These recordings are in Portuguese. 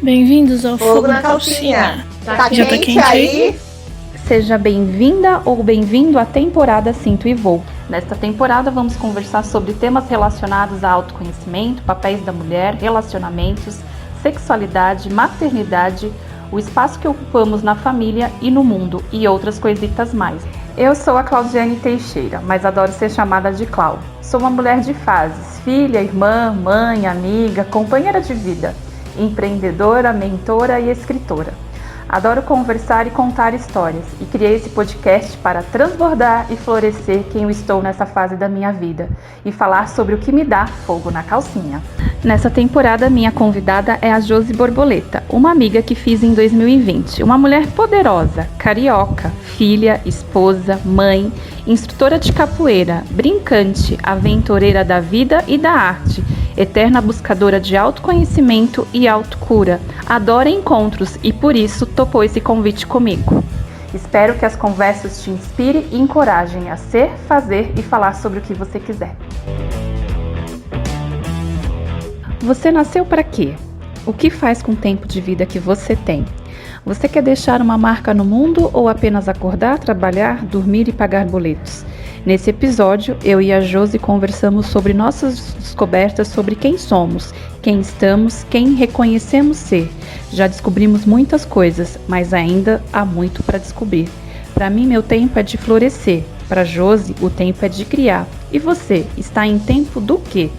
Bem-vindos ao Fogo Fogo na na Calcinha. Tá Já tá quente quente aí? Seja bem-vinda ou bem-vindo à temporada Sinto e Vou. Nesta temporada vamos conversar sobre temas relacionados a autoconhecimento, papéis da mulher, relacionamentos, sexualidade, maternidade, o espaço que ocupamos na família e no mundo e outras coisitas mais. Eu sou a Claudiane Teixeira, mas adoro ser chamada de Clau. Sou uma mulher de fases, filha, irmã, mãe, amiga, companheira de vida, empreendedora, mentora e escritora. Adoro conversar e contar histórias e criei esse podcast para transbordar e florescer quem eu estou nessa fase da minha vida e falar sobre o que me dá fogo na calcinha. Nessa temporada, minha convidada é a Josi Borboleta, uma amiga que fiz em 2020. Uma mulher poderosa, carioca, filha, esposa, mãe, instrutora de capoeira, brincante, aventureira da vida e da arte, eterna buscadora de autoconhecimento e autocura, adora encontros e por isso topou esse convite comigo. Espero que as conversas te inspirem e encorajem a ser, fazer e falar sobre o que você quiser. Você nasceu para quê? O que faz com o tempo de vida que você tem? Você quer deixar uma marca no mundo ou apenas acordar, trabalhar, dormir e pagar boletos? Nesse episódio, eu e a Josi conversamos sobre nossas descobertas sobre quem somos, quem estamos, quem reconhecemos ser. Já descobrimos muitas coisas, mas ainda há muito para descobrir. Para mim, meu tempo é de florescer. Para Josi, o tempo é de criar. E você, está em tempo do quê?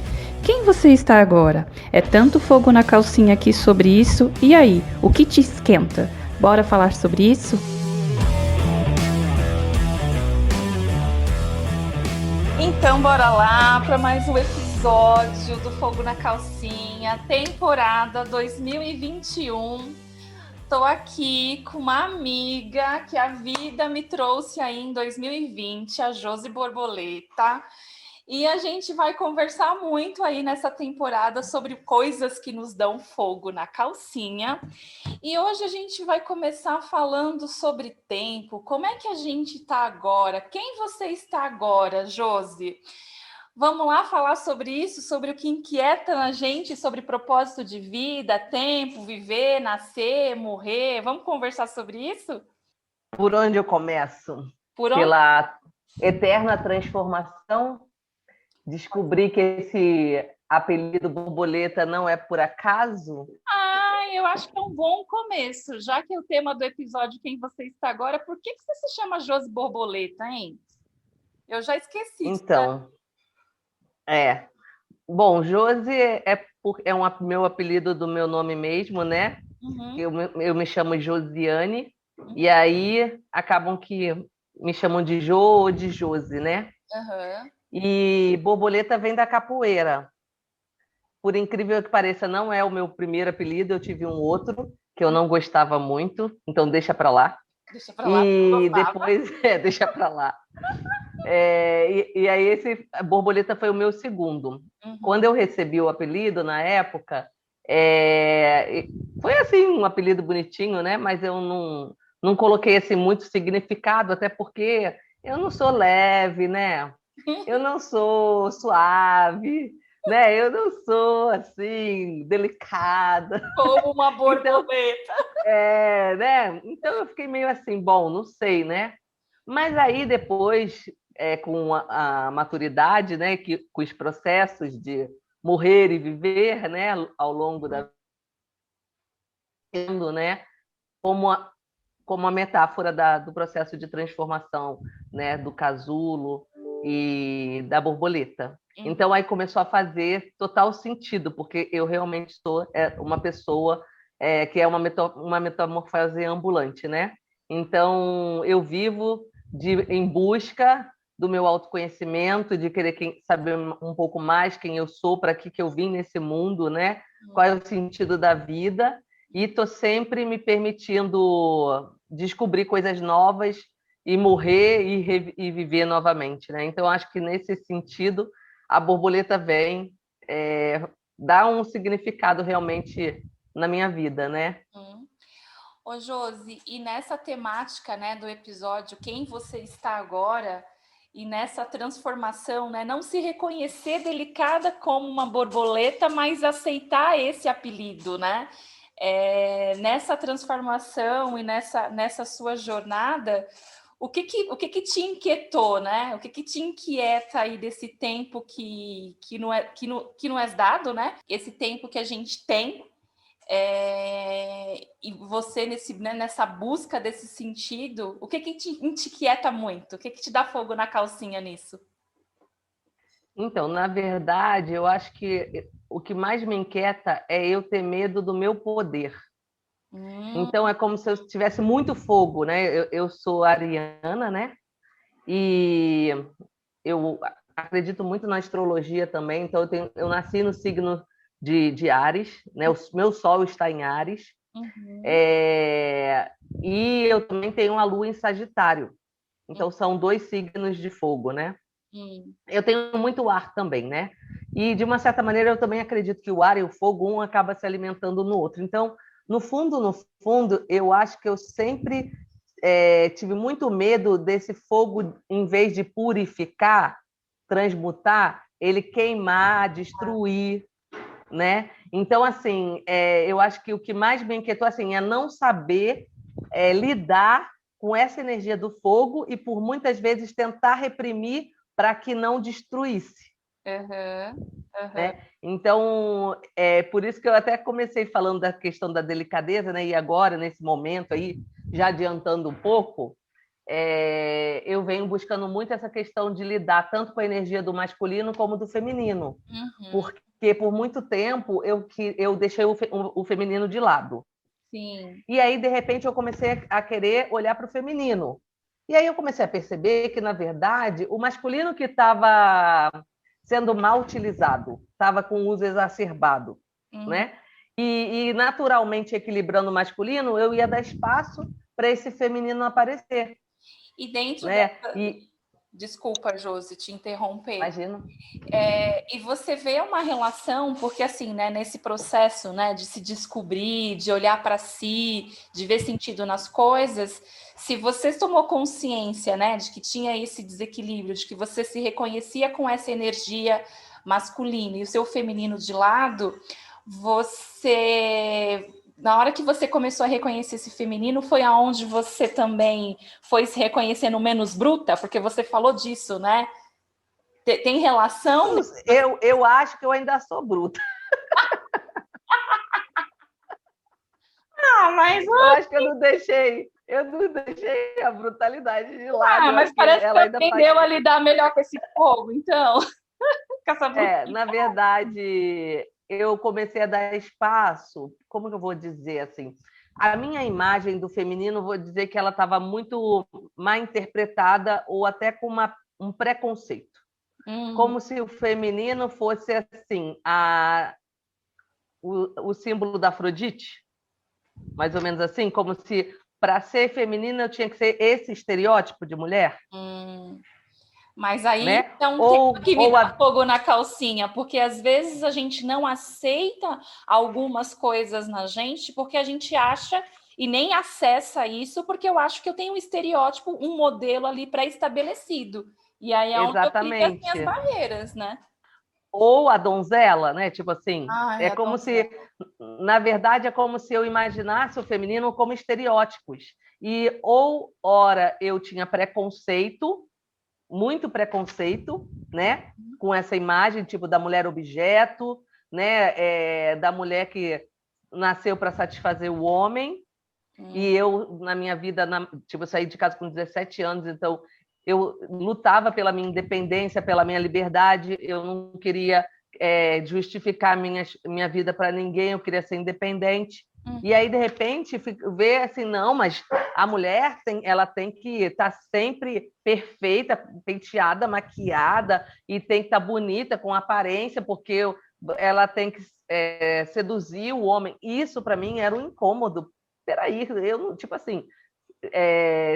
Quem você está agora? É tanto fogo na calcinha aqui sobre isso. E aí, o que te esquenta? Bora falar sobre isso? Então, bora lá para mais um episódio do Fogo na Calcinha, temporada 2021. Estou aqui com uma amiga que a vida me trouxe aí em 2020, a Josi Borboleta. E a gente vai conversar muito aí nessa temporada sobre coisas que nos dão fogo na calcinha. E hoje a gente vai começar falando sobre tempo. Como é que a gente está agora? Quem você está agora, Josi? Vamos lá falar sobre isso, sobre o que inquieta a gente, sobre propósito de vida, tempo, viver, nascer, morrer. Vamos conversar sobre isso? Por onde eu começo? Por onde? Pela eterna transformação. Descobri que esse apelido borboleta não é por acaso. Eu acho que é um bom começo. Já que é o tema do episódio Quem Você Está Agora, por que você se chama Josi Borboleta, hein? Eu já esqueci. Então, Bom, Josi meu apelido do meu nome mesmo, né? Uhum. Eu me chamo Josiane, e aí acabam que me chamam de Jo ou de Josi, né? Uhum. E borboleta vem da capoeira. Por incrível que pareça, não é o meu primeiro apelido, eu tive um outro que eu não gostava muito, então deixa para lá. Deixa pra lá. E depois, deixa para lá. E aí a borboleta foi o meu segundo. Uhum. Quando eu recebi o apelido, na época, foi assim, um apelido bonitinho, né? Mas eu não coloquei assim, muito significado, até porque eu não sou leve, né? Eu não sou suave, né? Eu não sou assim, delicada. Como uma borboleta. Né? Então eu fiquei meio assim, bom, não sei, né? Mas aí depois, com a maturidade, né, com os processos de morrer e viver, né, ao longo da vida, né, como a metáfora do processo de transformação, né, do casulo e da borboleta. Então aí começou a fazer total sentido, porque eu realmente sou uma pessoa que é uma metamorfose ambulante, né? Então eu vivo em busca do meu autoconhecimento, de querer saber um pouco mais quem eu sou, para que eu vim nesse mundo, né? Qual é o sentido da vida, e estou sempre me permitindo descobrir coisas novas e morrer e viver novamente, né? Então acho que nesse sentido a borboleta vem dar um significado realmente na minha vida, né? Ô Josi, e nessa temática, né, do episódio Quem Você Está Agora, e nessa transformação, né, não se reconhecer delicada como uma borboleta, mas aceitar esse apelido, né? nessa transformação e nessa sua jornada, o que te inquietou, né? O que te inquieta aí desse tempo que não é dado, né? Esse tempo que a gente tem, e você nessa busca desse sentido, o que te inquieta muito? O que te dá fogo na calcinha nisso? Então, na verdade, eu acho que o que mais me inquieta é eu ter medo do meu poder. Então, é como se eu tivesse muito fogo, né? Eu sou ariana, né? E eu acredito muito na astrologia também, então eu nasci no signo de Áries, né? O meu sol está em Áries. E eu também tenho uma lua em Sagitário. Então, são 2 signos de fogo, né? Eu tenho muito ar também, né? E, de uma certa maneira, eu também acredito que o ar e o fogo, um acaba se alimentando no outro. Então, no fundo, eu acho que eu sempre tive muito medo desse fogo, em vez de purificar, transmutar, ele queimar, destruir, né? Então, assim, eu acho que o que mais me inquietou assim, é não saber lidar com essa energia do fogo e, por muitas vezes, tentar reprimir para que não destruísse. Né? Então, por isso que eu até comecei falando da questão da delicadeza, né? E agora, nesse momento aí, já adiantando um pouco, eu venho buscando muito essa questão de lidar tanto com a energia do masculino como do feminino. Porque por muito tempo eu deixei o feminino de lado. Sim. E aí, de repente, eu comecei a querer olhar para o feminino. E aí eu comecei a perceber que, na verdade, o masculino que estava sendo mal utilizado, estava com uso exacerbado, né? E naturalmente equilibrando o masculino, eu ia dar espaço para esse feminino aparecer. E dentro né? Desculpa, Josi, te interromper. Imagina. E você vê uma relação, porque assim, né, nesse processo, né, de se descobrir, de olhar para si, de ver sentido nas coisas, se você tomou consciência, né, de que tinha esse desequilíbrio, de que você se reconhecia com essa energia masculina e o seu feminino de lado, na hora que você começou a reconhecer esse feminino, foi aonde você também foi se reconhecendo menos bruta? Porque você falou disso, né? Tem relação? Eu acho que eu ainda sou bruta. Mas eu acho que eu não deixei a brutalidade de lado. Mas parece que ela aprendeu a lidar melhor com esse fogo, então. Na verdade, eu comecei a dar espaço, como que eu vou dizer assim? A minha imagem do feminino, vou dizer que ela estava muito mal interpretada ou até com um preconceito. Como se o feminino fosse assim, o símbolo da Afrodite, mais ou menos assim, como se para ser feminina eu tinha que ser esse estereótipo de mulher. Mas aí, né? Então, tem que me dar fogo na calcinha, porque às vezes a gente não aceita algumas coisas na gente, porque a gente acha e nem acessa isso, porque eu acho que eu tenho um estereótipo, um modelo ali pré-estabelecido. E aí é onde eu crio as minhas barreiras, né? Ou a donzela, né? Tipo assim, é como se, na verdade, é como se eu imaginasse o feminino como estereótipos. E ou, ora, eu tinha preconceito, muito preconceito, né? Com essa imagem, tipo, da mulher objeto, né? Da mulher que nasceu para satisfazer o homem. E eu, na minha vida, tipo, eu saí de casa com 17 anos, então eu lutava pela minha independência, pela minha liberdade, eu não queria justificar minha vida para ninguém, eu queria ser independente. E aí, de repente, ver assim, não, mas a mulher ela tem que estar sempre perfeita, penteada, maquiada, e tem que estar bonita, com aparência, porque ela tem que seduzir o homem. Isso, para mim, era um incômodo. Peraí, eu não, tipo assim,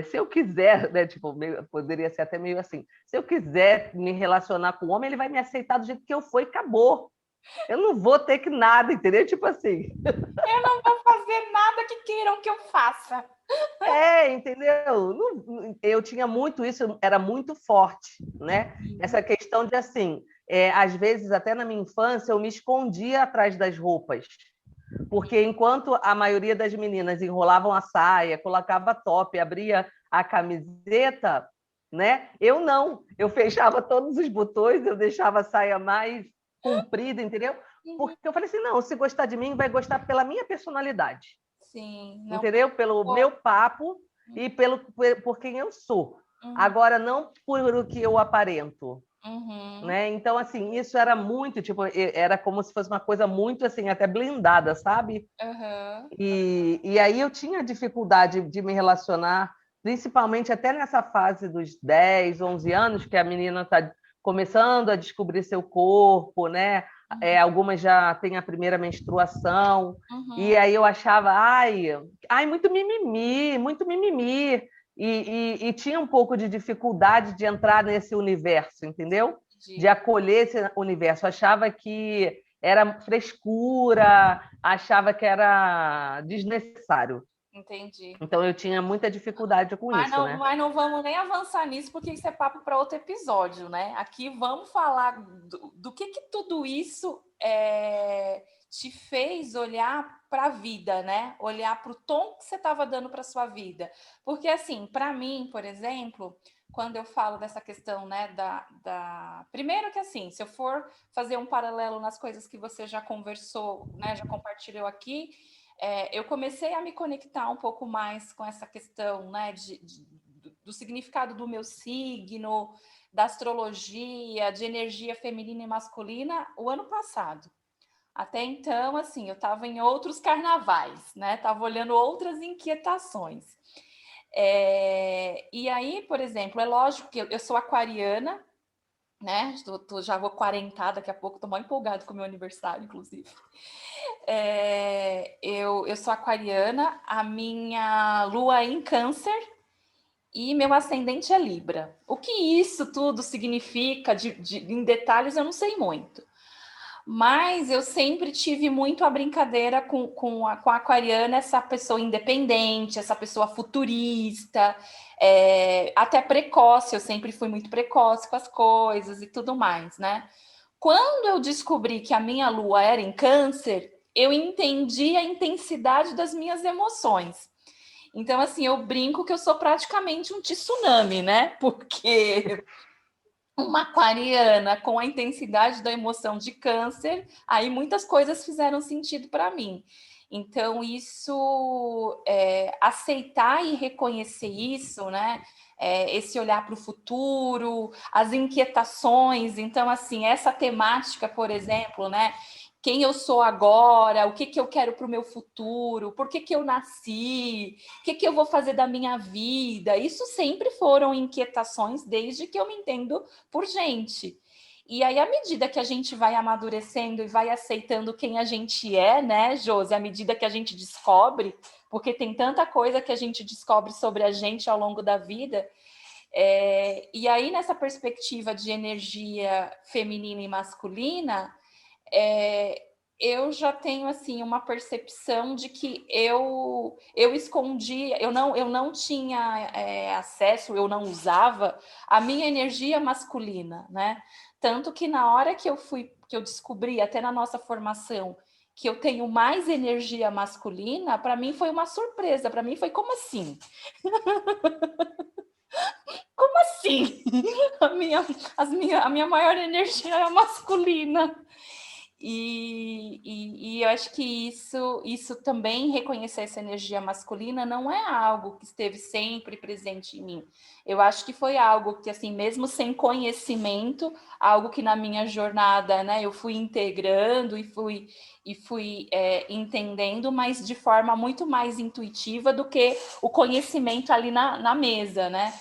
se eu quiser, né, tipo, poderia ser até meio assim, se eu quiser me relacionar com o homem, ele vai me aceitar do jeito que eu for e acabou. Eu não vou ter que nada, entendeu? Tipo assim. Eu não vou fazer nada que queiram que eu faça. Entendeu? Eu tinha muito isso, era muito forte, né? Essa questão de assim, às vezes até na minha infância eu me escondia atrás das roupas, Porque enquanto a maioria das meninas enrolavam a saia, colocava top, abria a camiseta, né? Eu não. Eu fechava todos os botões, eu deixava a saia mais comprida, entendeu? Porque eu falei assim, não, se gostar de mim, vai gostar pela minha personalidade. Sim, não. Entendeu? Pelo meu papo e por quem eu sou. Agora, não por o que eu aparento. Né? Então, assim, isso era muito, tipo, era como se fosse uma coisa muito, assim, até blindada, sabe? E aí eu tinha dificuldade de me relacionar, principalmente até nessa fase dos 10, 11 anos, que a menina está começando a descobrir seu corpo, né? Algumas já têm a primeira menstruação, e aí eu achava, muito mimimi, muito mimimi. E tinha um pouco de dificuldade de entrar nesse universo, entendeu? De acolher esse universo. Achava que era frescura, achava que era desnecessário. Entendi. Então eu tinha muita dificuldade com isso, né? Mas não vamos nem avançar nisso, porque isso é papo para outro episódio, né? Aqui vamos falar do que tudo isso te fez olhar para a vida, né? Olhar para o tom que você estava dando para sua vida. Porque, assim, para mim, por exemplo, quando eu falo dessa questão, né, Primeiro que, assim, se eu for fazer um paralelo nas coisas que você já conversou, né, já compartilhou aqui, eu comecei a me conectar um pouco mais com essa questão, né, do significado do meu signo, da astrologia, de energia feminina e masculina, o ano passado. Até então, assim, eu estava em outros carnavais, né? Estava olhando outras inquietações. E aí, por exemplo, é lógico que eu sou aquariana, né? Já vou quarentar daqui a pouco, estou muito empolgada com o meu aniversário, inclusive. Eu sou aquariana, a minha lua é em Câncer e meu ascendente é Libra. O que isso tudo significa em detalhes eu não sei muito. Mas eu sempre tive muito a brincadeira com a aquariana, essa pessoa independente, essa pessoa futurista, até precoce, eu sempre fui muito precoce com as coisas e tudo mais, né? Quando eu descobri que a minha lua era em Câncer, eu entendi a intensidade das minhas emoções. Então, assim, eu brinco que eu sou praticamente um tsunami, né? Porque uma aquariana com a intensidade da emoção de Câncer, aí muitas coisas fizeram sentido para mim. Então, isso, aceitar e reconhecer isso, né? Esse olhar para o futuro, as inquietações. Então, assim, essa temática, por exemplo, né? Quem eu sou agora, o que eu quero para o meu futuro, por que eu nasci, o que eu vou fazer da minha vida. Isso sempre foram inquietações desde que eu me entendo por gente. E aí, à medida que a gente vai amadurecendo e vai aceitando quem a gente é, né, Josi? À medida que a gente descobre, porque tem tanta coisa que a gente descobre sobre a gente ao longo da vida. E aí, nessa perspectiva de energia feminina e masculina, eu já tenho assim uma percepção de que eu escondi, eu não tinha acesso, eu não usava a minha energia masculina, né? Tanto que na hora que eu descobri, até na nossa formação, que eu tenho mais energia masculina, para mim foi uma surpresa. Para mim foi como assim? Como assim? A minha maior energia é masculina. E eu acho que isso também, reconhecer essa energia masculina, não é algo que esteve sempre presente em mim. Eu acho que foi algo que, assim, mesmo sem conhecimento, algo que na minha jornada, né, eu fui integrando e fui entendendo, mas de forma muito mais intuitiva do que o conhecimento ali na mesa, né?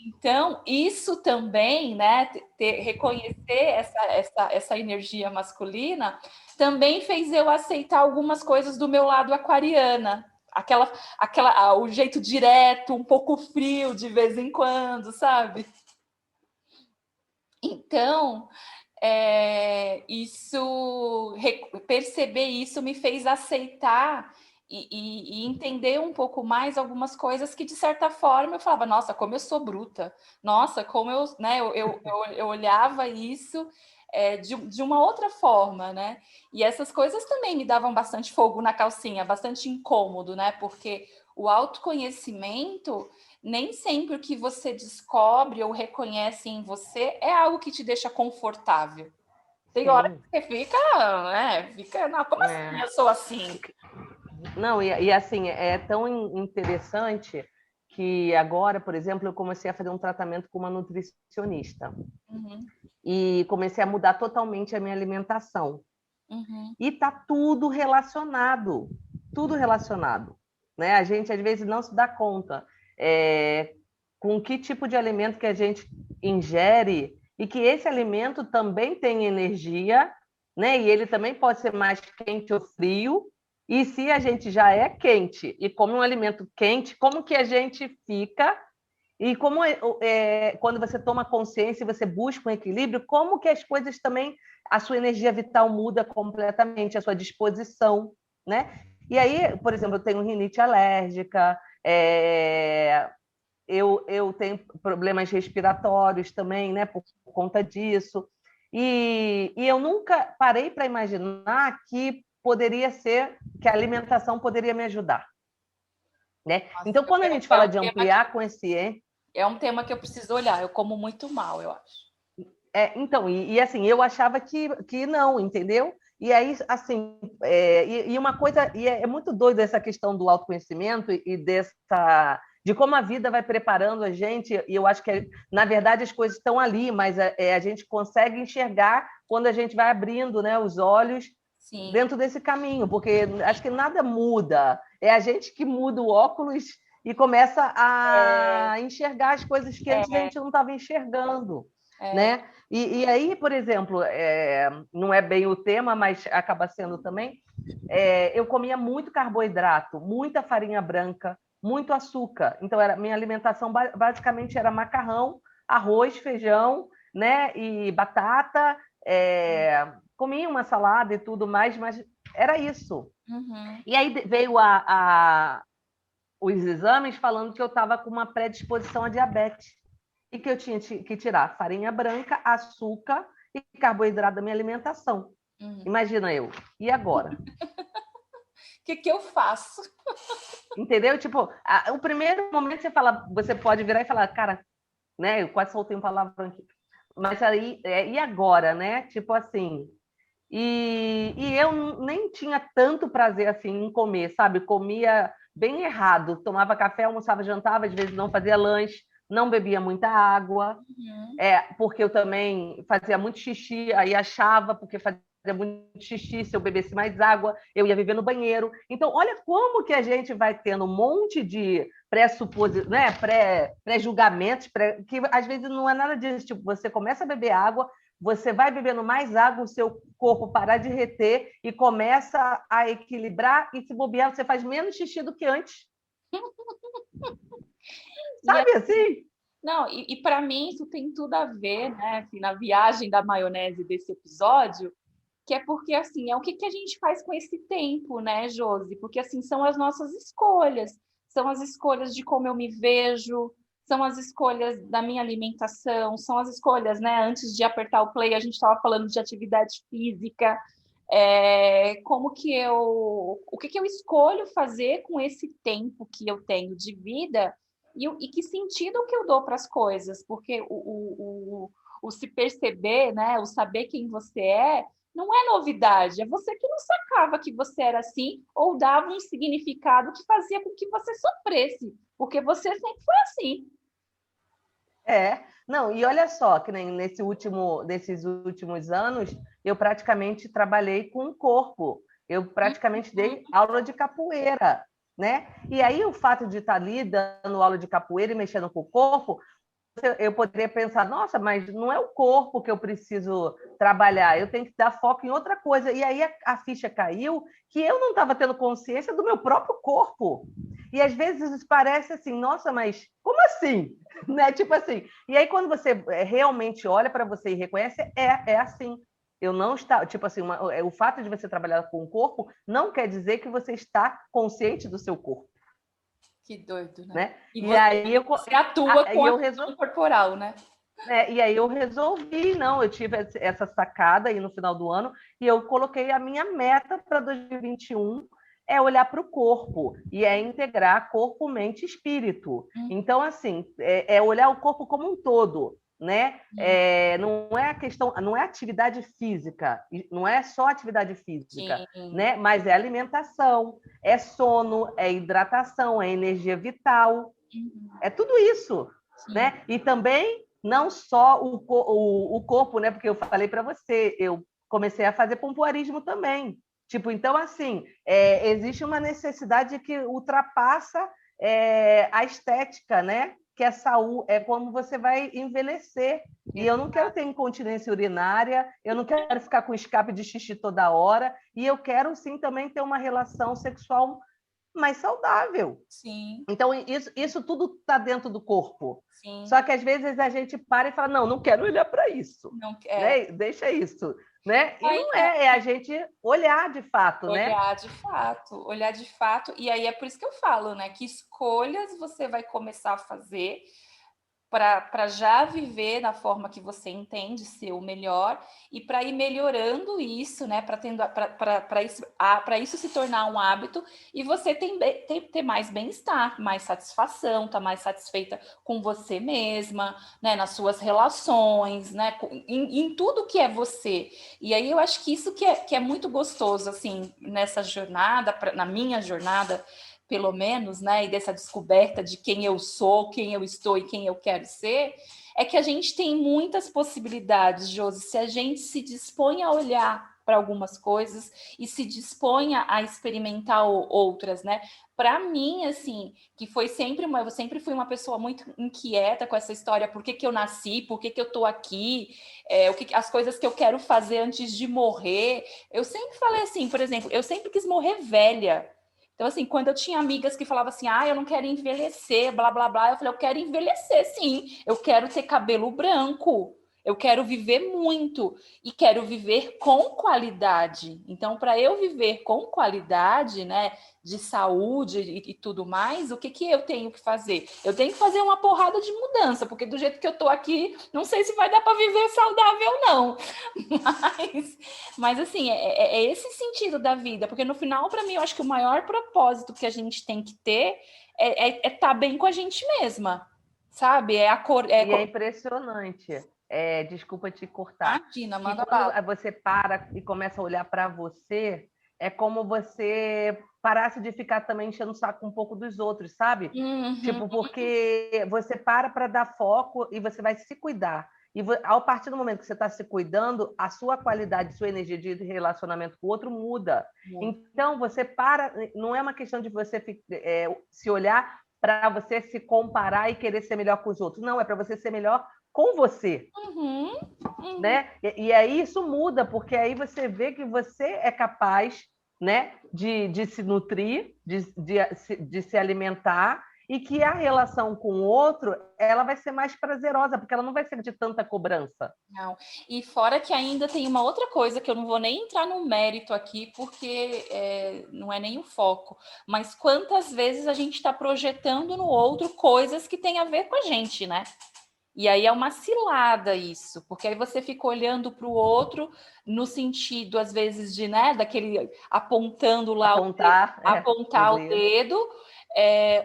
Então, isso também, né, reconhecer essa energia masculina, também fez eu aceitar algumas coisas do meu lado aquariana. O jeito direto, um pouco frio de vez em quando, sabe? Então, perceber isso me fez aceitar e entender um pouco mais algumas coisas que, de certa forma, eu falava, nossa, como eu sou bruta, nossa, como eu, né, eu olhava isso de uma outra forma, né? E essas coisas também me davam bastante fogo na calcinha, bastante incômodo, né? Porque o autoconhecimento, nem sempre o que você descobre ou reconhece em você é algo que te deixa confortável. Tem hora que você fica, não, como assim eu sou assim? Não, e assim, é tão interessante que agora, por exemplo, eu comecei a fazer um tratamento com uma nutricionista. Uhum. E comecei a mudar totalmente a minha alimentação. Uhum. E tá tudo relacionado, né? A gente às vezes não se dá conta com que tipo de alimento que a gente ingere e que esse alimento também tem energia, né? E ele também pode ser mais quente ou frio. E se a gente já é quente e come um alimento quente, como que a gente fica? E como quando você toma consciência e você busca um equilíbrio, como que as coisas também, a sua energia vital muda completamente, a sua disposição, né? E aí, por exemplo, eu tenho rinite alérgica, eu tenho problemas respiratórios também, né, por conta disso. E eu nunca parei para imaginar que poderia ser, que a alimentação poderia me ajudar. Né? Nossa, então, quando a gente fala de ampliar a consciência... É um tema que eu preciso olhar. Eu como muito mal, eu acho. Então, assim, eu achava que não, entendeu? E aí, assim, e uma coisa, e é muito doido essa questão do autoconhecimento e de como a vida vai preparando a gente, e eu acho que, na verdade, as coisas estão ali, mas a gente consegue enxergar quando a gente vai abrindo, né, os olhos. Sim. Dentro desse caminho, porque acho que nada muda, é a gente que muda o óculos e começa a enxergar as coisas que antes a gente não estava enxergando. Né? E aí, por exemplo, não é bem o tema, mas acaba sendo também, eu comia muito carboidrato, muita farinha branca, muito açúcar. Então, minha alimentação basicamente era macarrão, arroz, feijão, né? E batata, comia uma salada e tudo mais, mas era isso. Uhum. E aí veio os exames falando que eu estava com uma predisposição a diabetes e que eu tinha que tirar farinha branca, açúcar e carboidrato da minha alimentação. Uhum. Imagina eu. E agora? O que eu faço? Entendeu? Tipo, o primeiro momento você pode virar e falar, cara, né? Eu quase soltei um palavrão aqui. Mas aí, e agora, né? Tipo assim. E eu nem tinha tanto prazer assim em comer, sabe? Comia bem errado. Tomava café, almoçava, jantava, às vezes não fazia lanche, não bebia muita água, porque eu também fazia muito xixi, aí achava, porque fazia muito xixi, se eu bebesse mais água, eu ia viver no banheiro. Então, olha como que a gente vai tendo um monte de né? Pré-julgamentos, que às vezes não é nada disso. Tipo, você começa a beber água, você vai bebendo mais água, o seu corpo parar de reter e começa a equilibrar, e se bobear, você faz menos xixi do que antes. Sabe assim? Não, e para mim isso tem tudo a ver, né, assim, na viagem da maionese desse episódio, que é porque, assim, é o que a gente faz com esse tempo, né, Josi? Porque, assim, são as nossas escolhas, são as escolhas de como eu me vejo, são as escolhas da minha alimentação, são as escolhas, né, antes de apertar o play, a gente estava falando de atividade física, o que eu escolho fazer com esse tempo que eu tenho de vida e que sentido que eu dou para as coisas, porque o se perceber, né, o saber quem você não é novidade, é você que não sacava que você era assim ou dava um significado que fazia com que você sofresse, porque você sempre foi assim. Não, e olha só, que nem nesses últimos anos, eu praticamente trabalhei com o corpo, eu praticamente dei aula de capoeira, né? E aí o fato de estar ali dando aula de capoeira e mexendo com o corpo, eu poderia pensar, nossa, mas não é o corpo que eu preciso trabalhar, eu tenho que dar foco em outra coisa. E aí a ficha caiu que eu não estava tendo consciência do meu próprio corpo. E às vezes parece assim, nossa, mas como assim? Né? Tipo assim. E aí quando você realmente olha para você e reconhece, é assim. Eu não está, tipo assim, o fato de você trabalhar com o corpo não quer dizer que você está consciente do seu corpo. Que doido, né? Né? E aí você atua com a questão corporal, né? E aí eu resolvi, não, eu tive essa sacada aí no final do ano e eu coloquei a minha meta para 2021 é olhar para o corpo e é integrar corpo, mente e espírito. Então, assim, é olhar o corpo como um todo, né? Não é a questão, não é atividade física, não é só atividade física, Sim. né? Mas é alimentação, é sono, é hidratação, é energia vital, é tudo isso, né? E também não só o corpo, né? Porque eu falei para você, eu comecei a fazer pompoarismo também. Tipo, então, assim, existe uma necessidade que ultrapassa a estética, né? Que é saúde, é como você vai envelhecer. E eu não quero ter incontinência urinária, eu não quero ficar com escape de xixi toda hora, e eu quero sim também ter uma relação sexual mais saudável. Sim. Então, isso tudo está dentro do corpo. Sim. Só que às vezes a gente para e fala, não quero olhar para isso. Não, Né? Deixa isso. Né? E não é a gente olhar de fato, né? Olhar de fato. E aí é por isso que eu falo, né? Que escolhas você vai começar a fazer para já viver da forma que você entende ser o melhor e para ir melhorando isso, né? Para isso se tornar um hábito e você ter mais bem-estar, mais satisfação, tá mais satisfeita com você mesma, né? Nas suas relações, né? Em tudo que é você. E aí eu acho que isso que é muito gostoso, assim, nessa jornada, na minha jornada, pelo menos, né, e dessa descoberta de quem eu sou, quem eu estou e quem eu quero ser, é que a gente tem muitas possibilidades, Josi, se a gente se dispõe a olhar para algumas coisas e se dispõe a experimentar outras, né? Para mim, assim, que foi sempre eu sempre fui uma pessoa muito inquieta com essa história, por que eu nasci, por que eu tô aqui, as coisas que eu quero fazer antes de morrer. Eu sempre falei assim, por exemplo, eu sempre quis morrer velha. Então, assim, quando eu tinha amigas que falavam assim, eu não quero envelhecer, blá, blá, blá, eu falei, eu quero envelhecer, sim. Eu quero ter cabelo branco. Eu quero viver muito e quero viver com qualidade. Então, para eu viver com qualidade, né, de saúde e tudo mais, o que eu tenho que fazer? Eu tenho que fazer uma porrada de mudança, porque do jeito que eu tô aqui, não sei se vai dar para viver saudável, não. Mas assim, é esse sentido da vida, porque no final, para mim, eu acho que o maior propósito que a gente tem que ter é estar bem com a gente mesma, sabe? E é impressionante. Desculpa te cortar. Imagina, Que manda quando bala. você para e começa a olhar para você, é como você parasse de ficar também enchendo o saco um pouco dos outros, sabe? Tipo, porque você para dar foco e você vai se cuidar. E ao partir do momento que você está se cuidando, a sua qualidade, sua energia de relacionamento com o outro muda. Então, você para, não é uma questão de você se olhar para você se comparar e querer ser melhor com os outros. Não, é para você ser melhor com você. Né? E aí isso muda, porque aí você vê que você é capaz, né, de se nutrir, de se alimentar, e que a relação com o outro ela vai ser mais prazerosa, porque ela não vai ser de tanta cobrança. Não. E fora que ainda tem uma outra coisa que eu não vou nem entrar no mérito aqui, porque não é nem o foco, mas quantas vezes a gente está projetando no outro coisas que tem a ver com a gente, né? E aí é uma cilada isso, porque aí você fica olhando para o outro no sentido, às vezes, de, né, daquele apontando lá apontar o dedo,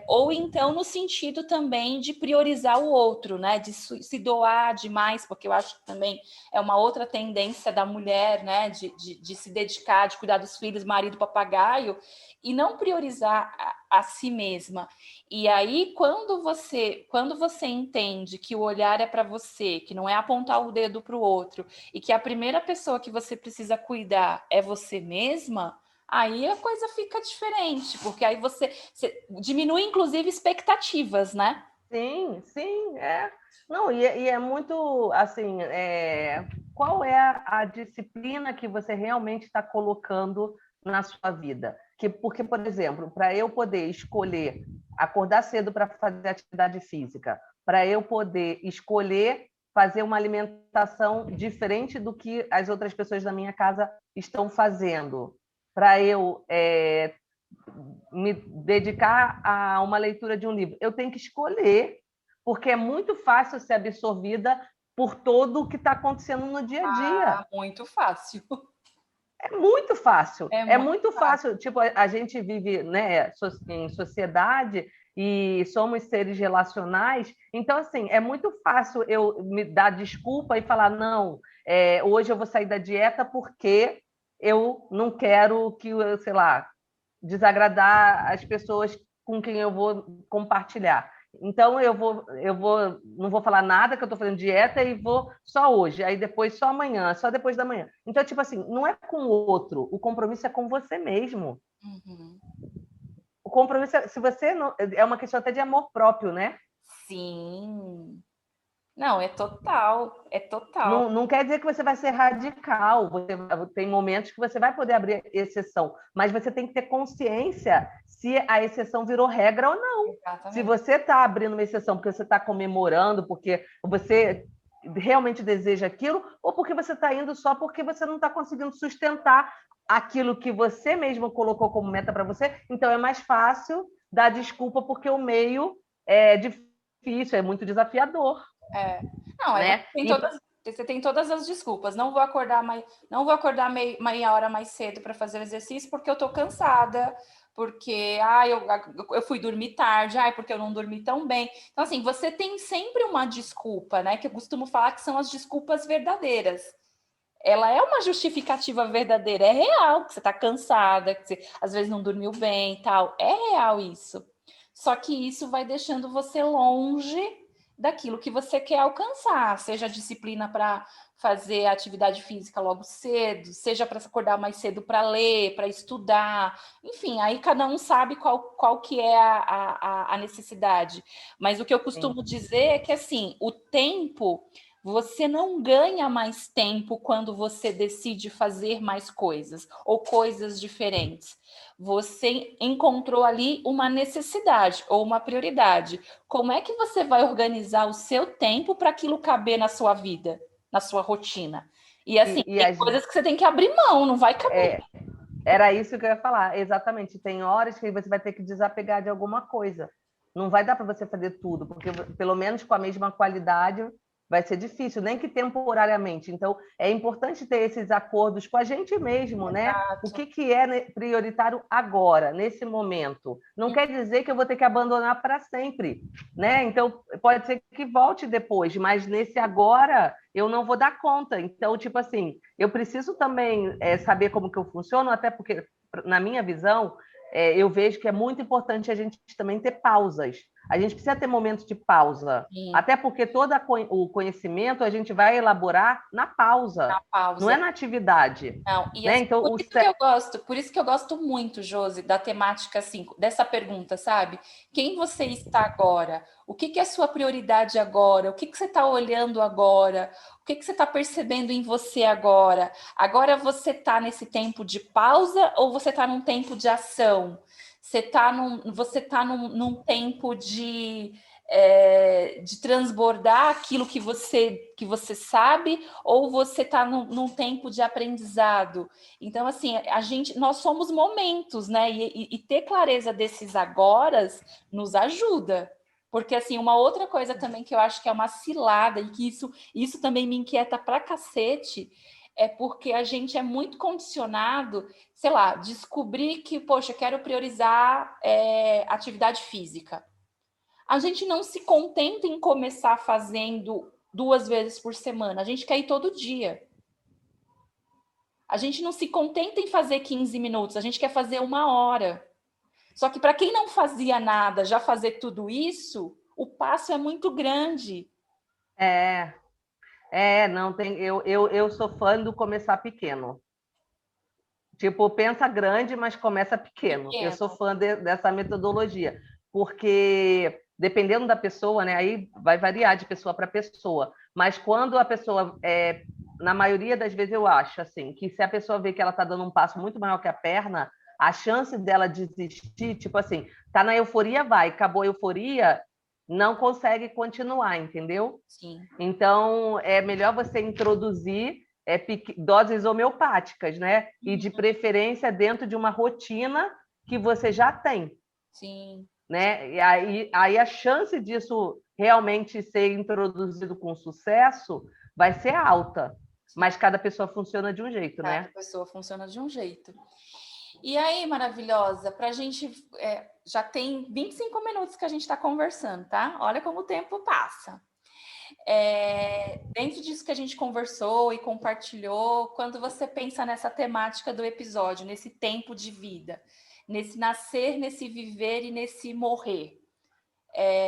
ou então no sentido também de priorizar o outro, né, de se doar demais, porque eu acho que também é uma outra tendência da mulher, né, de se dedicar, de cuidar dos filhos, marido, papagaio, e não priorizar a si mesma. E aí, quando você entende que o olhar é para você, que não é apontar o dedo para o outro, e que a primeira pessoa que você precisa cuidar é você mesma, aí a coisa fica diferente, porque aí você diminui, inclusive, expectativas, né? Sim, sim, é. Não, e é muito assim, qual é a disciplina que você realmente está colocando na sua vida? Porque, por exemplo, para eu poder escolher acordar cedo para fazer atividade física, para eu poder escolher fazer uma alimentação diferente do que as outras pessoas da minha casa estão fazendo, para eu me dedicar a uma leitura de um livro. Eu tenho que escolher, porque é muito fácil ser absorvida por tudo o que está acontecendo no dia a dia. Muito fácil. É muito fácil. É muito fácil. Tipo, a gente vive, né, em sociedade e somos seres relacionais. Então, assim, é muito fácil eu me dar desculpa e falar, não, hoje eu vou sair da dieta porque eu não quero que, sei lá, desagradar as pessoas com quem eu vou compartilhar. Então não vou falar nada que eu estou fazendo dieta e vou só hoje, aí depois só amanhã, só depois da manhã. Então, tipo assim, não é com o outro, o compromisso é com você mesmo. Uhum. O compromisso, se você não, é uma questão até de amor próprio, né? Sim. Não, é total, é total. Não quer dizer que você vai ser radical, tem momentos que você vai poder abrir exceção, mas você tem que ter consciência se a exceção virou regra ou não. Exatamente. Se você está abrindo uma exceção porque você está comemorando, porque você realmente deseja aquilo, ou porque você está indo só porque você não está conseguindo sustentar aquilo que você mesmo colocou como meta para você, então é mais fácil dar desculpa porque o meio é difícil, é muito desafiador. Não, né? Você tem todas as desculpas. Não vou acordar meia hora mais cedo para fazer o exercício porque eu estou cansada, porque eu fui dormir tarde, porque eu não dormi tão bem. Então, assim, você tem sempre uma desculpa, né? Que eu costumo falar que são as desculpas verdadeiras. Ela é uma justificativa verdadeira, é real, que você está cansada, que você às vezes não dormiu bem e tal. É real isso. Só que isso vai deixando você longe daquilo que você quer alcançar, seja a disciplina para fazer atividade física logo cedo, seja para acordar mais cedo para ler, para estudar, enfim, aí cada um sabe qual que é a necessidade. Mas o que eu costumo dizer é que, assim, o tempo, você não ganha mais tempo quando você decide fazer mais coisas ou coisas diferentes. Você encontrou ali uma necessidade ou uma prioridade. Como é que você vai organizar o seu tempo para aquilo caber na sua vida, na sua rotina? E assim, tem coisas que você tem que abrir mão, não vai caber. Era isso que eu ia falar, exatamente. Tem horas que você vai ter que desapegar de alguma coisa. Não vai dar para você fazer tudo, porque pelo menos com a mesma qualidade vai ser difícil, nem que temporariamente. Então, é importante ter esses acordos com a gente mesmo, né? O que é prioritário agora, nesse momento. Não quer dizer que eu vou ter que abandonar para sempre, né? Então, pode ser que volte depois, mas nesse agora eu não vou dar conta. Então, tipo assim, eu preciso também saber como que eu funciono, até porque, na minha visão, eu vejo que é muito importante a gente também ter pausas. A gente precisa ter momentos de pausa. Sim. Até porque todo o conhecimento a gente vai elaborar na pausa. Na pausa. Não é na atividade. Não, e né? assim, Então, por isso que eu gosto muito, Josi, da temática, assim, dessa pergunta, sabe? Quem você está agora? O que é a sua prioridade agora? O que você está olhando agora? O que você está percebendo em você agora? Agora você está nesse tempo de pausa ou você está num tempo de ação? Você está num tempo de transbordar aquilo que você sabe, ou você está num tempo de aprendizado. Então, assim, nós somos momentos, né? E ter clareza desses agoras nos ajuda. Porque, assim, uma outra coisa também que eu acho que é uma cilada, e que isso também me inquieta pra cacete, é porque a gente é muito condicionado, sei lá, descobrir que, poxa, quero priorizar atividade física. A gente não se contenta em começar fazendo 2 vezes por semana, a gente quer ir todo dia. A gente não se contenta em fazer 15 minutos, a gente quer fazer 1 hora. Só que para quem não fazia nada, já fazer tudo isso, o passo é muito grande. Não tem. Eu sou fã do começar pequeno. Tipo, pensa grande, mas começa pequeno. Eu sou fã dessa metodologia, porque dependendo da pessoa, né, aí vai variar de pessoa para pessoa. Mas quando a pessoa, na maioria das vezes eu acho assim, que se a pessoa vê que ela está dando um passo muito maior que a perna, a chance dela desistir, tipo assim, tá na euforia, vai, acabou a euforia, não consegue continuar, entendeu? Sim. Então, é melhor você introduzir doses homeopáticas, né? E de preferência dentro de uma rotina que você já tem. Sim. né? E aí a chance disso realmente ser introduzido com sucesso vai ser alta, mas cada pessoa funciona de um jeito, né? Cada pessoa funciona de um jeito. E aí, maravilhosa, para a gente. Já tem 25 minutos que a gente está conversando, tá? Olha como o tempo passa. Dentro disso que a gente conversou e compartilhou, quando você pensa nessa temática do episódio, nesse tempo de vida, nesse nascer, nesse viver e nesse morrer,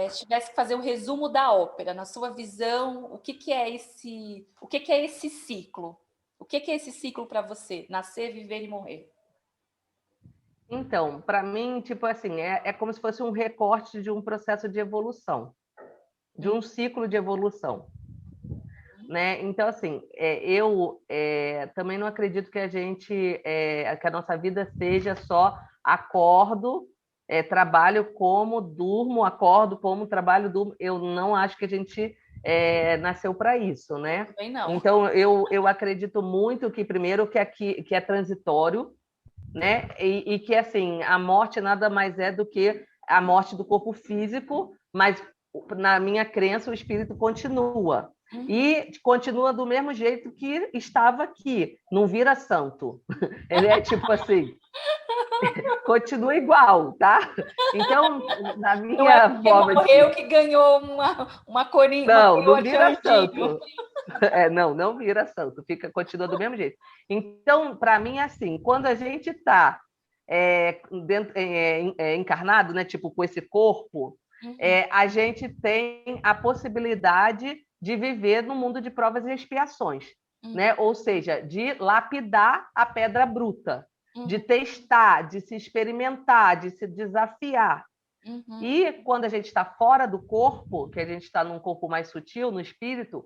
se tivesse que fazer um resumo da ópera, na sua visão, o que é esse ciclo? O que é esse ciclo para você? Nascer, viver e morrer? Então, para mim, tipo assim, é como se fosse um recorte de um processo de evolução, de um ciclo de evolução, né? Então, assim, eu também não acredito que que a nossa vida seja só acordo, trabalho, como, durmo, acordo, como, trabalho, durmo. Eu não acho que a gente nasceu para isso, né? Também não. Então, eu acredito muito que, primeiro, que é transitório, né? E que, assim, a morte nada mais é do que a morte do corpo físico, mas, na minha crença, o espírito continua. E continua do mesmo jeito que estava aqui, não vira santo. Ele é tipo assim, continua igual, tá? Então, na minha forma de... Morreu que ganhou uma corinha. Não vira santo. Não vira santo, continua do mesmo jeito. Então, para mim, é assim, quando a gente está encarnado, né, tipo, com esse corpo, a gente tem a possibilidade de viver no mundo de provas e expiações, né? Ou seja, de lapidar a pedra bruta, de testar, de se experimentar, de se desafiar. E quando a gente está fora do corpo, que a gente está num corpo mais sutil, no espírito,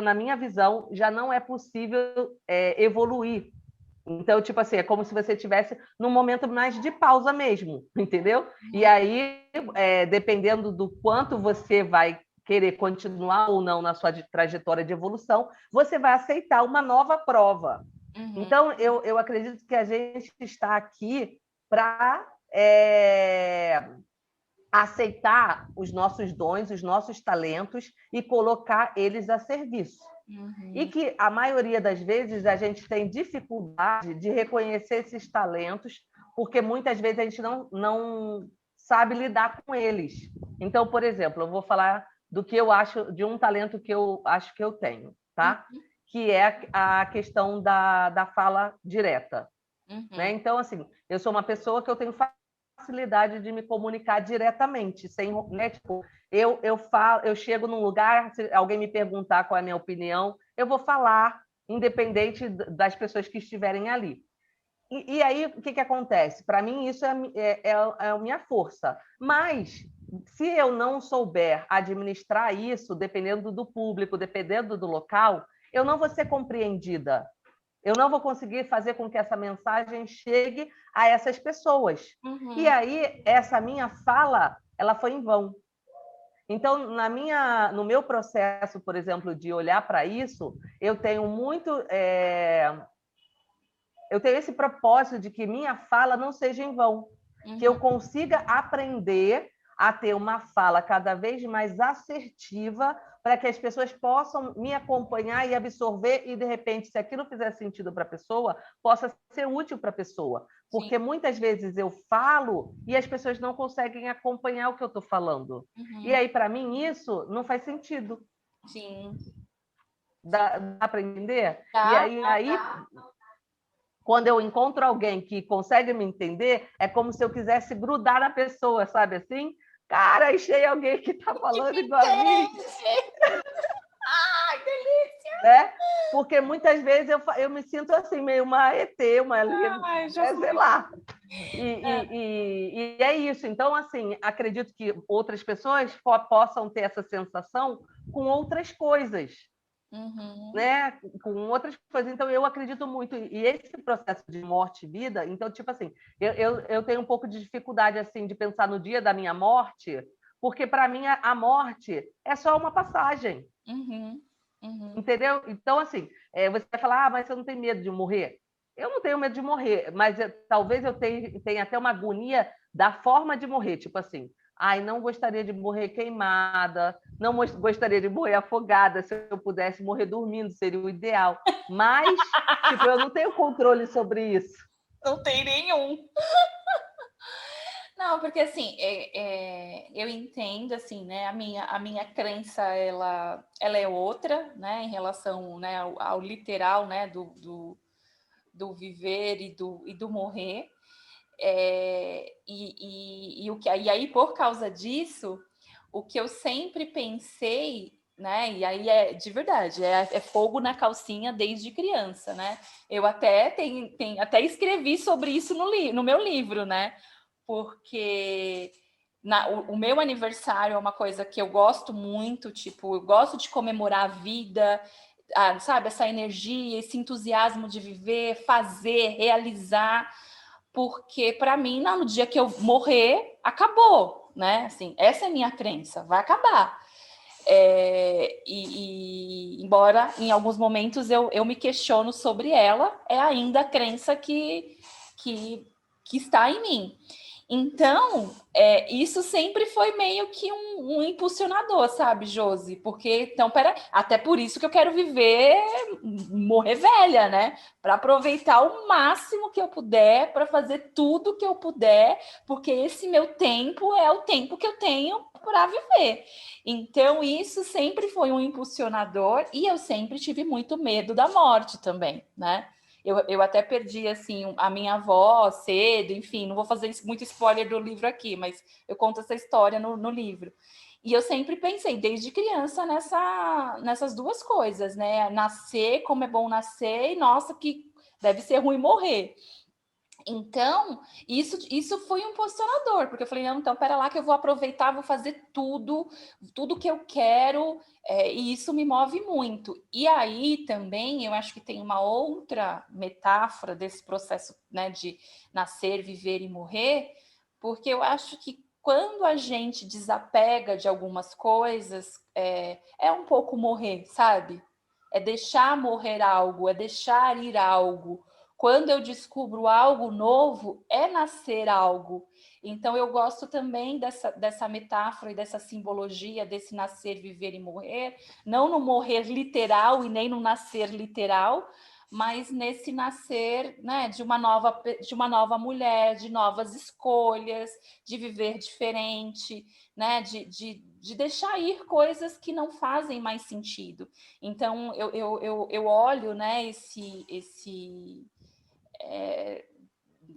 na minha visão, já não é possível evoluir. Então, tipo assim, é como se você estivesse num momento mais de pausa mesmo, entendeu? E aí, dependendo do quanto você vai querer continuar ou não na sua trajetória de evolução, você vai aceitar uma nova prova. Então, eu acredito que a gente está aqui para aceitar os nossos dons, os nossos talentos e colocar eles a serviço. E que a maioria das vezes a gente tem dificuldade de reconhecer esses talentos, porque muitas vezes a gente não sabe lidar com eles. Então, por exemplo, eu vou falar do que eu acho, de um talento que eu acho que eu tenho, tá? Que é a questão da fala direta. Né? Então, assim, eu sou uma pessoa que eu tenho facilidade de me comunicar diretamente, sem, né? Tipo, eu falo, eu chego num lugar, se alguém me perguntar qual é a minha opinião, eu vou falar, independente das pessoas que estiverem ali. E aí, o que acontece? Para mim, isso é a minha força. Mas, se eu não souber administrar isso, dependendo do público, dependendo do local, eu não vou ser compreendida. Eu não vou conseguir fazer com que essa mensagem chegue a essas pessoas. E aí, essa minha fala, ela foi em vão. Então, no meu processo, por exemplo, de olhar para isso, eu tenho eu tenho esse propósito de que minha fala não seja em vão, que eu consiga aprender a ter uma fala cada vez mais assertiva para que as pessoas possam me acompanhar e absorver e, de repente, se aquilo fizer sentido para a pessoa, possa ser útil para a pessoa. Porque muitas vezes eu falo e as pessoas não conseguem acompanhar o que eu estou falando. E aí, para mim, isso não faz sentido. Sim. Dá para entender? E aí quando eu encontro alguém que consegue me entender, é como se eu quisesse grudar na pessoa, sabe assim? Cara, achei alguém que está falando igual a mim. Ai, delícia! Né? Porque muitas vezes eu me sinto assim, meio uma ET, uma sei lá. E é isso. Então, assim, acredito que outras pessoas possam ter essa sensação com outras coisas. Né? Com outras coisas. Então, eu acredito muito. E esse processo de morte e vida, então, tipo assim, eu tenho um pouco de dificuldade assim de pensar no dia da minha morte, porque, para mim, a morte é só uma passagem. Entendeu? Então, assim, você vai falar, mas você não tem medo de morrer? Eu não tenho medo de morrer, mas talvez eu tenha até uma agonia da forma de morrer, tipo assim, ai, não gostaria de morrer queimada, não gostaria de morrer afogada, se eu pudesse morrer dormindo, seria o ideal. Mas, tipo, eu não tenho controle sobre isso. Não tem nenhum. Não, porque assim, eu entendo, assim, né, a minha crença, ela é outra, né, em relação, né, ao literal, né, do viver e do morrer. E aí, por causa disso, o que eu sempre pensei, né? E aí é de verdade, é fogo na calcinha desde criança, né? Eu até até escrevi sobre isso no meu livro, né? Porque o meu aniversário é uma coisa que eu gosto muito, tipo, eu gosto de comemorar a vida, sabe, essa energia, esse entusiasmo de viver, fazer, realizar, porque para mim, no dia que eu morrer, acabou, né? Assim, essa é a minha crença, vai acabar. Embora em alguns momentos eu me questiono sobre ela, é ainda a crença que está em mim. Então, isso sempre foi meio que um impulsionador, sabe, Josi? Porque, então, até por isso que eu quero viver, morrer velha, né? Para aproveitar o máximo que eu puder, para fazer tudo que eu puder, porque esse meu tempo é o tempo que eu tenho para viver. Então, isso sempre foi um impulsionador e eu sempre tive muito medo da morte também, né? Eu até perdi, assim, a minha avó cedo, enfim, não vou fazer muito spoiler do livro aqui, mas eu conto essa história no livro. E eu sempre pensei, desde criança, nessas duas coisas, né? Nascer, como é bom nascer, e nossa, que deve ser ruim morrer. Então, isso foi um posicionador, porque eu falei, não, então, pera lá que eu vou aproveitar, vou fazer tudo que eu quero, e isso me move muito. E aí também, eu acho que tem uma outra metáfora desse processo, né, de nascer, viver e morrer, porque eu acho que quando a gente desapega de algumas coisas, é um pouco morrer, sabe? É deixar morrer algo, é deixar ir algo. Quando eu descubro algo novo, é nascer algo. Então, eu gosto também dessa metáfora e dessa simbologia, desse nascer, viver e morrer, não no morrer literal e nem no nascer literal, mas nesse nascer, né, de uma nova mulher, de novas escolhas, de viver diferente, né, de deixar ir coisas que não fazem mais sentido. Então, eu olho, né,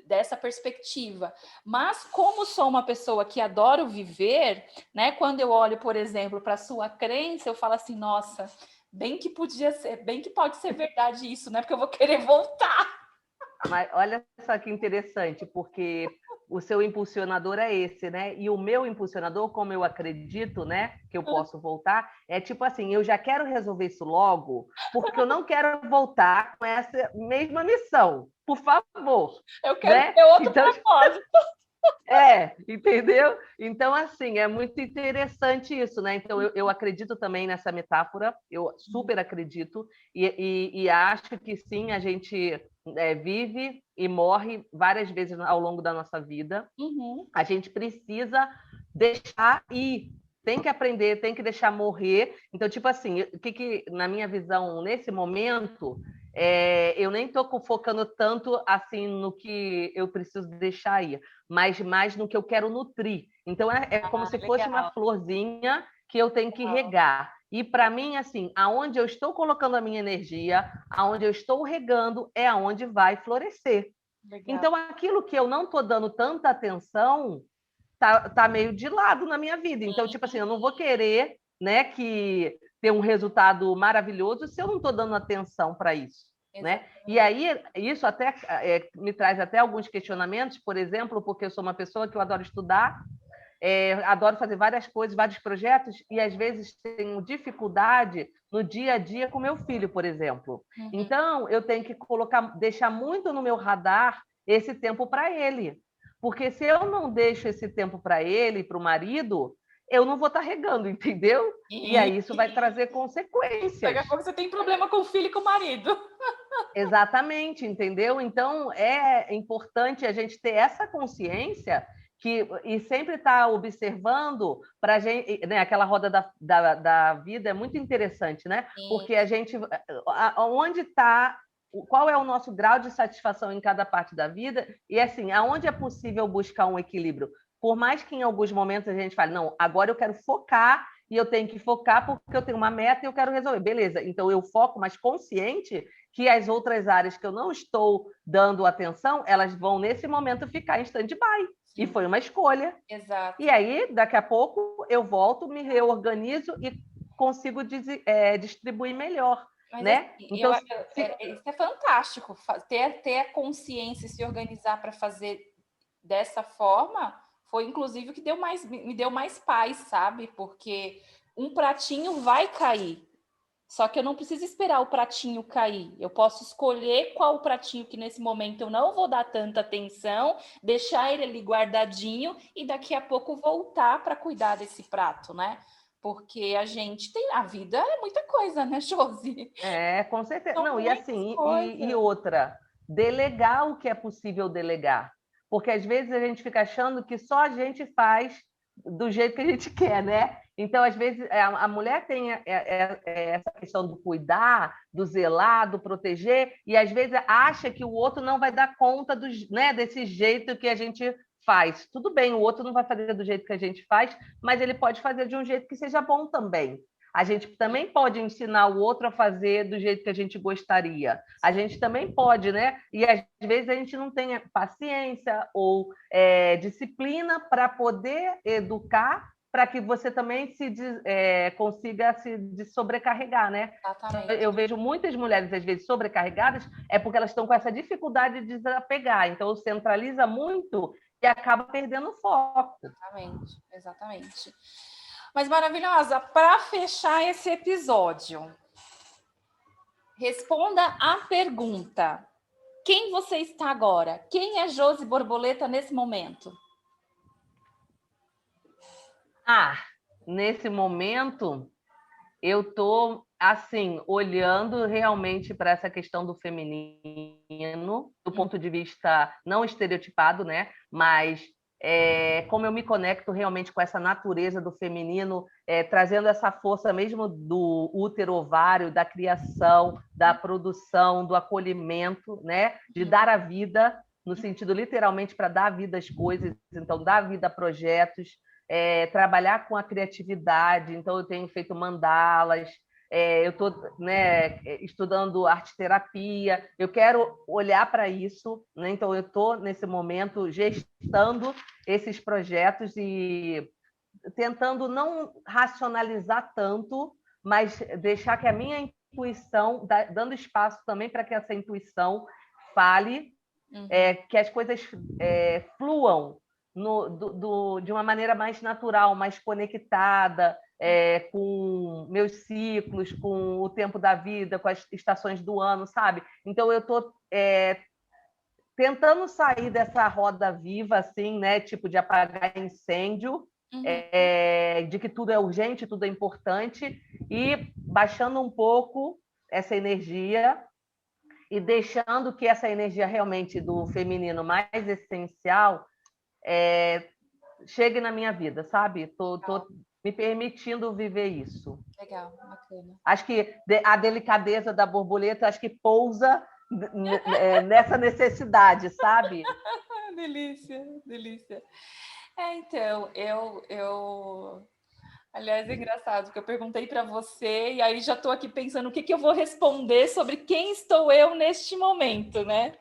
dessa perspectiva. Mas como sou uma pessoa que adoro viver, né? Quando eu olho, por exemplo, para a sua crença, eu falo assim, nossa, bem que podia ser, bem que pode ser verdade isso, né? Porque eu vou querer voltar. Mas olha só que interessante, porque o seu impulsionador é esse, né? E o meu impulsionador, como eu acredito, né, que eu posso voltar, é tipo assim, eu já quero resolver isso logo, porque eu não quero voltar com essa mesma missão. Por favor. Eu quero Né? ter outro Então, propósito. Entendeu? Então, assim, é muito interessante isso, né? Então, eu acredito também nessa metáfora, eu super acredito, e acho que sim, a gente vive e morre várias vezes ao longo da nossa vida. Uhum. A gente precisa deixar ir, tem que aprender, tem que deixar morrer. Então, tipo assim, o que na minha visão, nesse momento, eu nem estou focando tanto assim no que eu preciso deixar ir, mas mais no que eu quero nutrir. Então, é como se fosse uma florzinha que eu tenho que regar. E para mim, assim, aonde eu estou colocando a minha energia, aonde eu estou regando, é aonde vai florescer. Legal. Então, aquilo que eu não estou dando tanta atenção tá meio de lado na minha vida. Então, tipo assim, eu não vou querer, né, que ter um resultado maravilhoso se eu não estou dando atenção para isso. Né? E aí, isso até me traz até alguns questionamentos, por exemplo, porque eu sou uma pessoa que eu adoro estudar, adoro fazer várias coisas, vários projetos, e às vezes tenho dificuldade no dia a dia com meu filho, por exemplo. Uhum. Então, eu tenho que deixar muito no meu radar esse tempo para ele. Porque se eu não deixo esse tempo para ele, para o marido, eu não vou estar regando, entendeu? E aí isso vai trazer consequências. Daqui a pouco você tem problema com o filho e com o marido. Exatamente, entendeu? Então, é importante a gente ter essa consciência e sempre está observando para a gente, né? Aquela roda da vida é muito interessante, né? Sim. Porque a gente, onde está, qual é o nosso grau de satisfação em cada parte da vida, e assim, aonde é possível buscar um equilíbrio. Por mais que em alguns momentos a gente fale, não, agora eu quero focar, e eu tenho que focar porque eu tenho uma meta e eu quero resolver. Beleza, então eu foco, mas consciente que as outras áreas que eu não estou dando atenção, elas vão, nesse momento, ficar em stand-by. E foi uma escolha. Exato. E aí, daqui a pouco, eu volto, me reorganizo e consigo distribuir melhor. Mas, né? assim, Então, isso é fantástico, ter a consciência e se organizar para fazer dessa forma foi, inclusive, o que me deu mais paz, sabe? Porque um pratinho vai cair, só que eu não preciso esperar o pratinho cair. Eu posso escolher qual o pratinho que nesse momento eu não vou dar tanta atenção, deixar ele ali guardadinho e daqui a pouco voltar para cuidar desse prato, né? Porque a vida é muita coisa, né, Josi? Com certeza. Não, e assim, e outra, delegar o que é possível delegar. Porque às vezes a gente fica achando que só a gente faz do jeito que a gente quer, né? Então, às vezes, a mulher tem essa questão do cuidar, do zelar, do proteger, e às vezes acha que o outro não vai dar conta desse jeito que a gente faz. Tudo bem, o outro não vai fazer do jeito que a gente faz, mas ele pode fazer de um jeito que seja bom também. A gente também pode ensinar o outro a fazer do jeito que a gente gostaria. A gente também pode, né? E às vezes a gente não tem paciência ou disciplina para poder educar, para que você também consiga se sobrecarregar, né? Exatamente. Eu vejo muitas mulheres, às vezes, sobrecarregadas, porque elas estão com essa dificuldade de desapegar. Então, centraliza muito e acaba perdendo o foco. Exatamente. Mas, maravilhosa, para fechar esse episódio, responda a pergunta: quem você está agora? Quem é Josi Borboleta nesse momento? Nesse momento, eu estou, assim, olhando realmente para essa questão do feminino, do ponto de vista não estereotipado, né? Mas como eu me conecto realmente com essa natureza do feminino, trazendo essa força mesmo do útero ovário, da criação, da produção, do acolhimento, né? De dar a vida, no sentido literalmente para dar vida às coisas, então dar vida a projetos, trabalhar com a criatividade. Então eu tenho feito mandalas, eu estou estudando arte-terapia, eu quero olhar para isso, né? Então eu estou, nesse momento, gestando esses projetos e tentando não racionalizar tanto, mas deixar que a minha intuição, dando espaço também para que essa intuição fale, que as coisas fluam de uma maneira mais natural, mais conectada, com meus ciclos, com o tempo da vida, com as estações do ano, sabe? Então eu estou tentando sair dessa roda viva, assim, né? Tipo de apagar incêndio, de que tudo é urgente, tudo é importante, e baixando um pouco essa energia e deixando que essa energia realmente do feminino mais essencial chegue na minha vida, sabe? Tô me permitindo viver isso. Legal, bacana. Acho que a delicadeza da borboleta, acho que pousa nessa necessidade, sabe? Delícia, delícia. Então, aliás, é engraçado, porque eu perguntei para você e aí já estou aqui pensando o que eu vou responder sobre quem estou eu neste momento, né?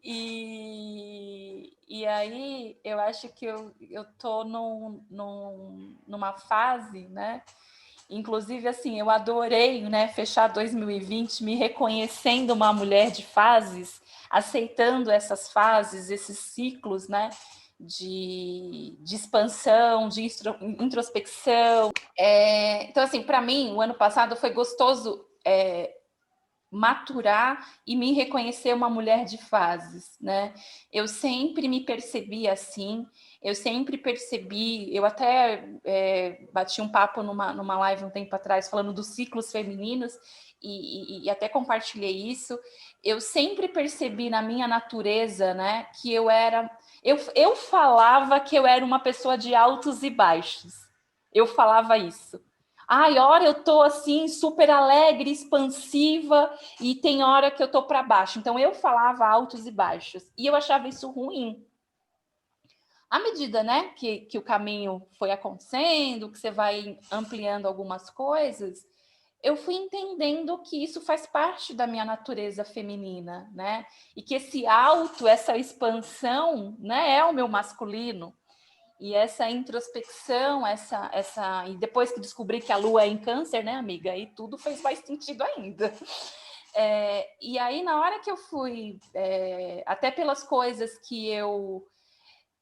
E aí eu acho que eu estou numa fase, né? Inclusive, assim, eu adorei, né, fechar 2020 me reconhecendo uma mulher de fases, aceitando essas fases, esses ciclos, né, de expansão, de introspecção. Então, assim, para mim, o ano passado foi gostoso maturar e me reconhecer uma mulher de fases, né? Eu sempre me percebi assim, eu até bati um papo numa live um tempo atrás falando dos ciclos femininos, e até compartilhei isso, eu sempre percebi na minha natureza, né, que eu falava que eu era uma pessoa de altos e baixos. Eu falava isso. Ai, hora eu tô assim, super alegre, expansiva, e tem hora que eu tô para baixo. Então eu falava altos e baixos. E eu achava isso ruim. À medida, né, que o caminho foi acontecendo, que você vai ampliando algumas coisas, eu fui entendendo que isso faz parte da minha natureza feminina, né? E que esse alto, essa expansão, né, é o meu masculino. E essa introspecção, e depois que descobri que a Lua é em Câncer, né, amiga? Aí tudo fez mais sentido ainda. E aí, na hora que eu fui, até pelas coisas que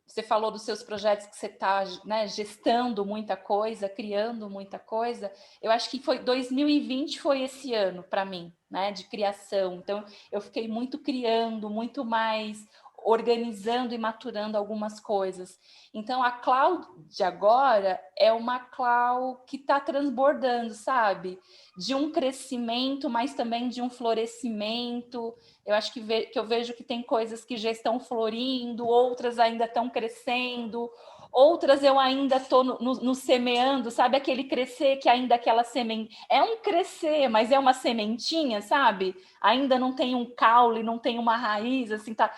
você falou dos seus projetos que você está, né, gestando muita coisa, criando muita coisa. Eu acho que 2020 foi esse ano para mim, né, de criação. Então, eu fiquei muito criando, muito mais organizando e maturando algumas coisas. Então, a Clau de agora é uma Clau que está transbordando, sabe? De um crescimento, mas também de um florescimento. Eu acho que eu vejo que tem coisas que já estão florindo, outras ainda estão crescendo, outras eu ainda estou no semeando, sabe? Aquele crescer que ainda aquela semente... É um crescer, mas é uma sementinha, sabe? Ainda não tem um caule, não tem uma raiz, assim, tá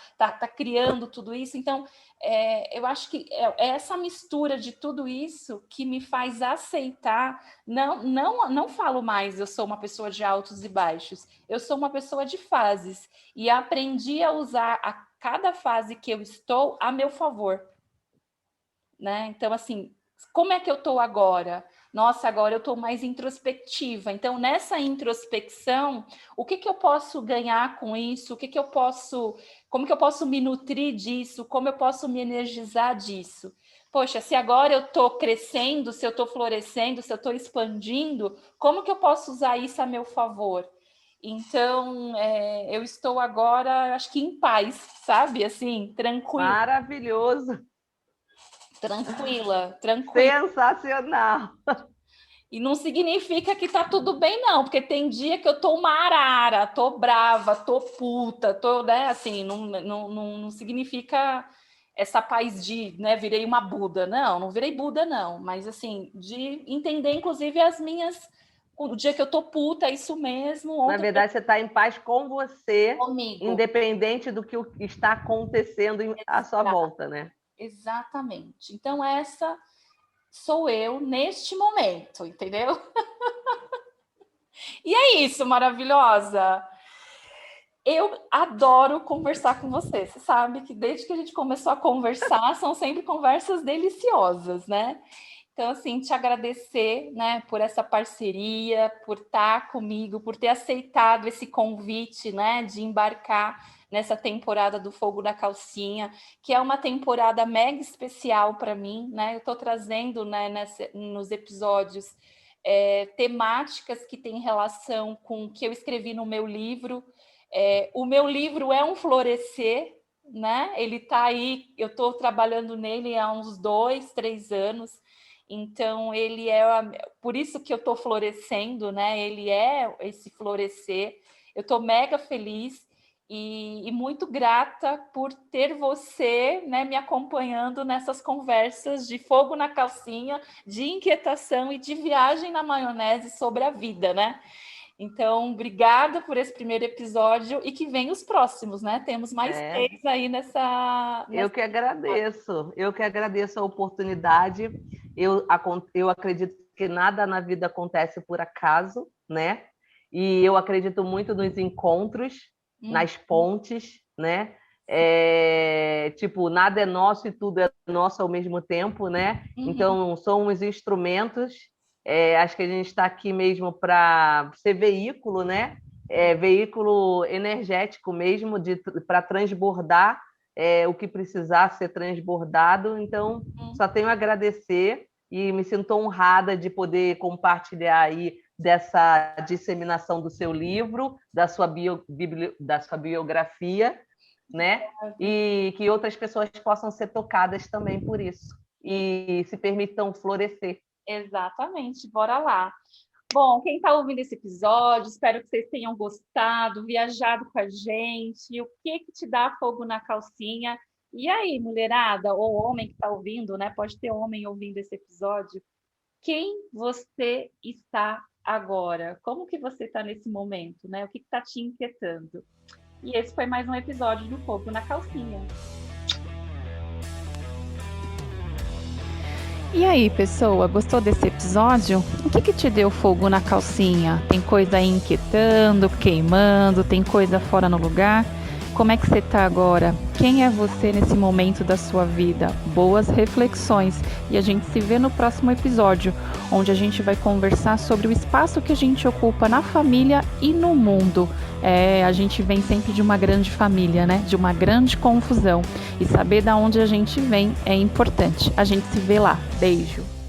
criando tudo isso. Então, eu acho que é essa mistura de tudo isso que me faz aceitar. Não falo mais, eu sou uma pessoa de altos e baixos. Eu sou uma pessoa de fases. E aprendi a usar a cada fase que eu estou a meu favor. Né? Então, assim, como é que eu estou agora? Nossa, agora eu estou mais introspectiva. Então, nessa introspecção, o que eu posso ganhar com isso? Como que eu posso me nutrir disso? Como eu posso me energizar disso? Poxa, se agora eu estou crescendo, se eu estou florescendo, se eu estou expandindo, como que eu posso usar isso a meu favor? Então, eu estou agora, acho que em paz, sabe? Assim, tranquila. Maravilhoso. Tranquila. Sensacional. E não significa que tá tudo bem, não, porque tem dia que eu tô uma arara, tô brava, tô puta, tô, né, assim, não significa essa paz de, né, virei uma Buda. Não virei Buda, não, mas assim, de entender, inclusive, o dia que eu tô puta, é isso mesmo. Na verdade, você está em paz com você, comigo. Independente do que está acontecendo à sua volta, né? Exatamente. Então, essa sou eu neste momento, entendeu? E é isso, maravilhosa. Eu adoro conversar com você. Você sabe que desde que a gente começou a conversar, são sempre conversas deliciosas, né? Então, assim, te agradecer, né, por essa parceria, por estar comigo, por ter aceitado esse convite, né, de embarcar nessa temporada do Fogo da Calcinha, que é uma temporada mega especial para mim, né? Eu estou trazendo, né, nos episódios temáticas que têm relação com o que eu escrevi no meu livro. O meu livro é um florescer, né? Ele está aí, eu estou trabalhando nele há uns 2, 3 anos. Então, ele por isso que eu estou florescendo, né? Ele é esse florescer. Eu estou mega feliz e muito grata por ter você, né, me acompanhando nessas conversas de fogo na calcinha, de inquietação e de viagem na maionese sobre a vida, né? Então, obrigada por esse primeiro episódio e que venham os próximos, né? Temos mais 3 aí nessa... Eu que agradeço a oportunidade. Eu acredito que nada na vida acontece por acaso, né? E eu acredito muito nos encontros, nas pontes, né? Tipo, nada é nosso e tudo é nosso ao mesmo tempo, né? Então, somos instrumentos. Acho que a gente está aqui mesmo para ser veículo, né? Veículo energético mesmo, para transbordar o que precisar ser transbordado. Então, só tenho a agradecer e me sinto honrada de poder compartilhar aí dessa disseminação do seu livro, da sua biografia, né? E que outras pessoas possam ser tocadas também por isso e se permitam florescer. Exatamente, bora lá. Bom, quem está ouvindo esse episódio, espero que vocês tenham gostado, viajado com a gente. O que te dá fogo na calcinha? E aí, mulherada, ou homem que está ouvindo, né? Pode ter homem ouvindo esse episódio. Quem você está agora? Como que você está nesse momento, né? O que está te inquietando? E esse foi mais um episódio do Fogo na Calcinha. E aí, pessoa, gostou desse episódio? O que te deu fogo na calcinha? Tem coisa aí inquietando, queimando, tem coisa fora no lugar? Como é que você tá agora? Quem é você nesse momento da sua vida? Boas reflexões. E a gente se vê no próximo episódio, onde a gente vai conversar sobre o espaço que a gente ocupa na família e no mundo. A gente vem sempre de uma grande família, né? De uma grande confusão. E saber de onde a gente vem é importante. A gente se vê lá. Beijo!